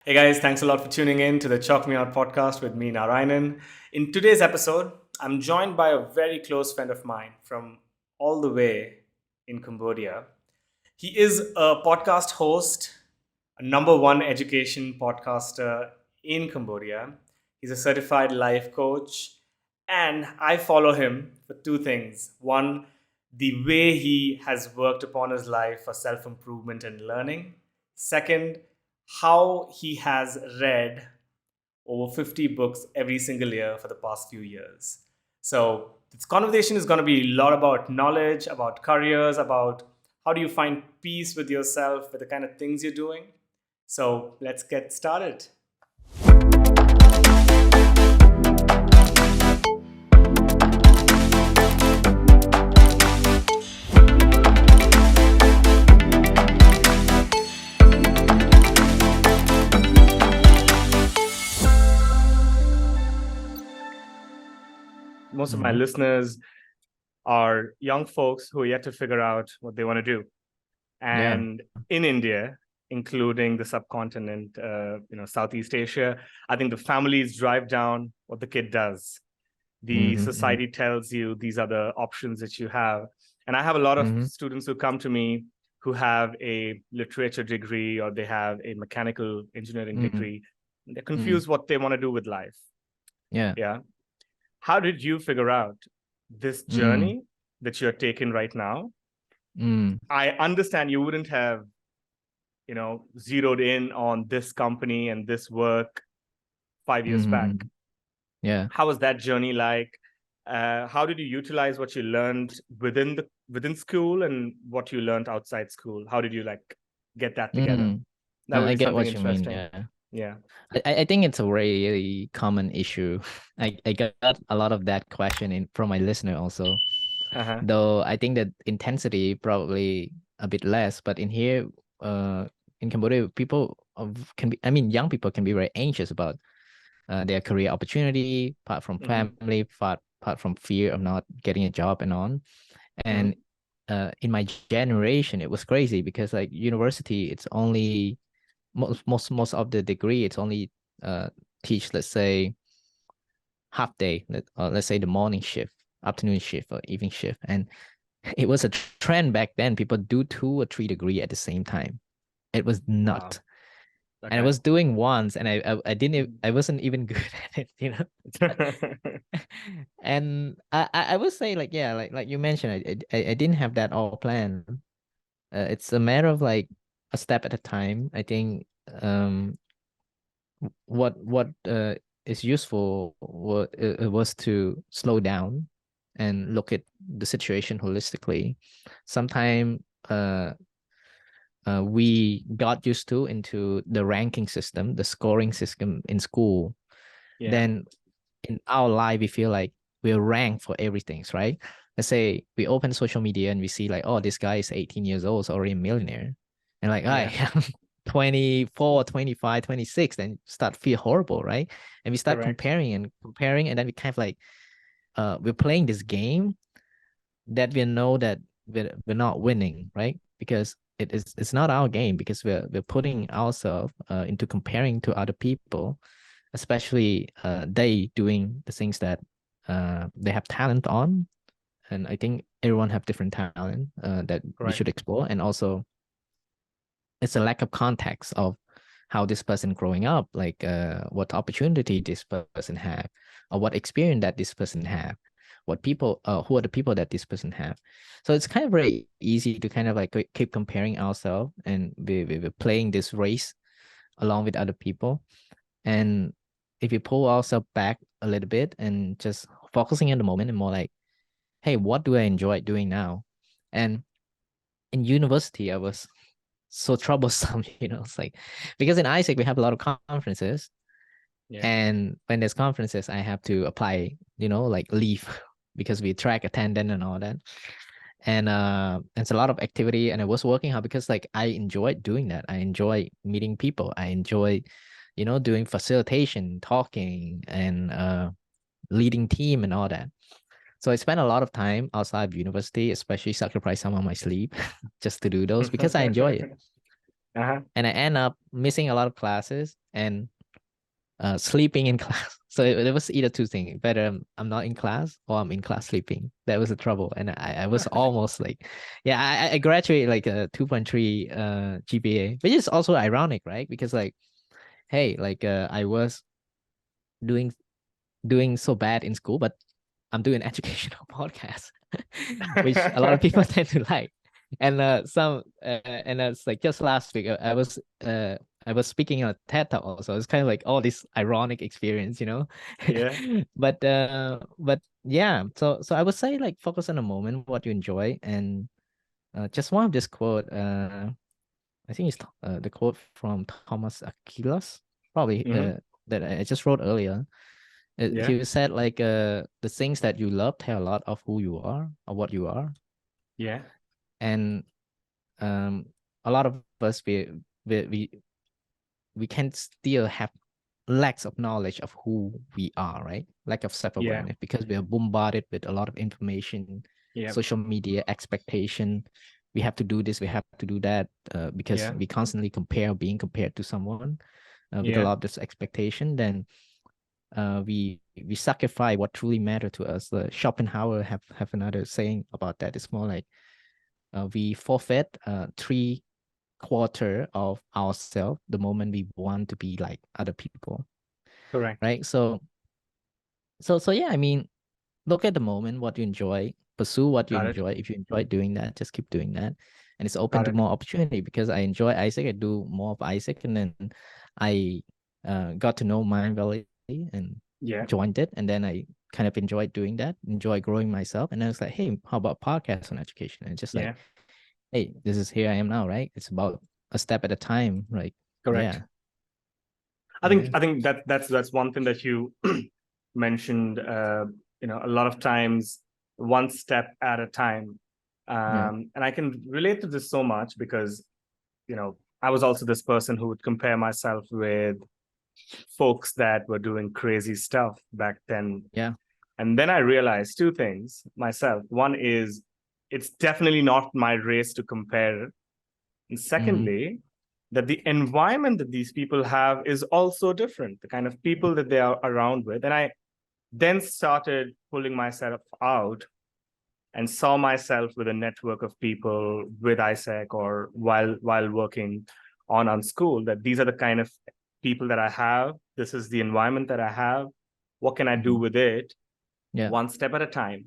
Hey guys, thanks a lot for tuning in to the Chalkmeout podcast with me, Narayanan. In today's episode, I'm joined by a very close friend of mine from all the way in Cambodia. He is a podcast host, a number one education podcaster in Cambodia. He's a certified life coach, and I follow him for two things. One, the way he has worked upon his life for self improvement and learning. Second, how he has read over 50 books every single year for the past few years. So, this conversation is going to be a lot about knowledge, about careers, about how do you find peace with yourself, with the kind of things you're doing. So, let's get started. Most of my Mhm. listeners are young folks who are yet to figure out what they want to do. Yeah. And in India, including the subcontinent, Southeast Asia, I think the families drive down what the kid does. The Mhm, mhm, society tells you these are the options that you have. And I have a lot of mhm, students who come to me who have a literature degree or they have a mechanical engineering mhm, degree. They're mhm. confused what they want to do with life. Yeah. Yeah. How did you figure out this Mm, journey that you're taking right now? mm, I understand you wouldn't have, zeroed in on this company and this work 5 years mhm, back. mhm. Yeah. How was that journey like? How did you utilize what you learned within school and what you learned outside school? How did you get that together? Mm. That would I be get something what you mean. interesting. Yeah. Yeah. I think it's a really common issue. I got a lot of that question in from my listener also. Uh-huh. Though I think that intensity probably a bit less, but in here, in Cambodia, can be. I mean, young people can be very anxious about their career opportunity, apart from Mm-hmm. family, apart from fear of not getting a job and on. And Mm-hmm. in my generation, it was crazy because like university, it's only most of the degree, it's only uh teach, let's say, half day, let's say the morning shift, afternoon shift, or evening shift. And it was a trend back then. People do 2 or 3 degree at the same time. It was Wow. not. And I Okay. was doing once, and I didn't Mhm. I wasn't even good at it, and I would say, like, yeah, like you mentioned, I didn't have that all planned. It's a matter of like a step at a time. I think what is useful was to slow down and look at the situation holistically. Sometimes we got used to into the ranking system, the scoring system in school. Yeah. Then in our life, we feel like we're ranked for everything, right? Let's say we open social media and we see like, oh, this guy is 18 years old, so already a millionaire. And like, I Yeah. am 24, 25, 26, then start feel horrible, right? And we start Correct. comparing, and then we kind of like, we're playing this game that we know that we're not winning, right? Because it's not our game, because we're putting ourselves into comparing to other people, especially they doing the things that they have talent on. And I think everyone have different talent that we should Correct. explore. And also it's a lack of context of how this person growing up, like what opportunity this person have, or what experience that this person have, what people who are the people that this person have. So it's kind of very easy to kind of like keep comparing ourselves, and we're playing this race along with other people. And if we pull ourselves back a little bit and just focusing in the moment and more like, hey, what do I enjoy doing now? And in university, I was so troublesome, it's like, because in Isaac we have a lot of conferences, Yeah. and when there's conferences, I have to apply, like leave because we track attendance and all that. And it's a lot of activity, and I was working hard because like I enjoyed doing that. I enjoy meeting people. I enjoy, doing facilitation, talking, and leading team and all that. So I spent a lot of time outside of university, especially sacrifice some of my sleep just to do those because I enjoy it. Uh-huh. and I end up missing a lot of classes and sleeping in class. So it was either two things: better I'm not in class or I'm in class sleeping. That was the trouble, and I was almost like, yeah, I graduated like a 2.3 GPA, which is also ironic, right? Because like, hey, like I was doing so bad in school, but I'm doing educational podcast, which a lot of people tend to like. And it's like just last week I was speaking on a TED Talk also. It's kind of like all this ironic experience, you know. Yeah. But yeah, so I would say like focus on the moment, what you enjoy, and just one of this quote. I think it's the quote from Thomas Aquinas, probably Mm-hmm. that I just wrote earlier. Yeah. He said like the things that you love tell a lot of who you are or what you are, Yeah. and um, a lot of us we we we can still have lacks of knowledge of who we are, right? Lack of Yeah. self-awareness because we are bombarded with a lot of information, Yeah. social media expectation. We have to do this, we have to do that, because Yeah. we constantly being compared to someone with a Yeah. lot of this expectation. Then we sacrifice what truly matter to us. The Schopenhauer have another saying about that. It's more like we forfeit 3/4 of ourselves the moment we want to be like other people, Correct. right? So yeah, I mean, look at the moment, what you enjoy, pursue what you Got it. enjoy. If you enjoy doing that, just keep doing that, and it's open Got to it. more opportunity. Because I enjoy Isaac, I do more of Isaac, and then I got to know Mind Valley and Yeah. joined it, and then I kind of enjoyed doing that, enjoy growing myself, and then it's like, hey, how about podcast on education? And just like, Yeah. hey, this is here I am now, right? It's about a step at a time, like, Correct. yeah, I think yeah, I think that's one thing that you mentioned. A lot of times, one step at a time, yeah, and I can relate to this so much because I was also this person who would compare myself with folks that were doing crazy stuff back then. yeah, And then I realized two things myself. One is it's definitely not my race to compare. And mm-hmm. secondly, that the environment that these people have is also different, the kind of people that they are around with. And I then started pulling myself out and saw myself with a network of people with ISEC or while working on school, that these are the kind of people that I have. This is the environment that I have. What can I do Mm-hmm. with it? Yeah. One step at a time.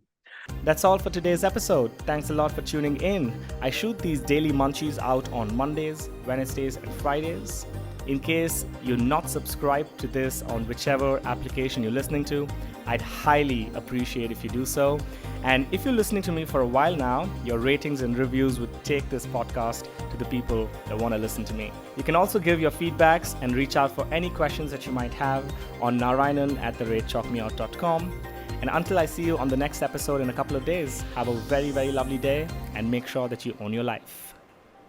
That's all for today's episode. Thanks a lot for tuning in. I shoot these daily munchies out on Mondays, Wednesdays, and Fridays. In case you're not subscribed to this on whichever application you're listening to, I'd highly appreciate if you do so. And if you're listening to me for a while now, your ratings and reviews would take this podcast to the people that want to listen to me. You can also give your feedbacks and reach out for any questions that you might have on Narayanan@Chalkmeout.com. And until I see you on the next episode in a couple of days, have a very, very lovely day and make sure that you own your life.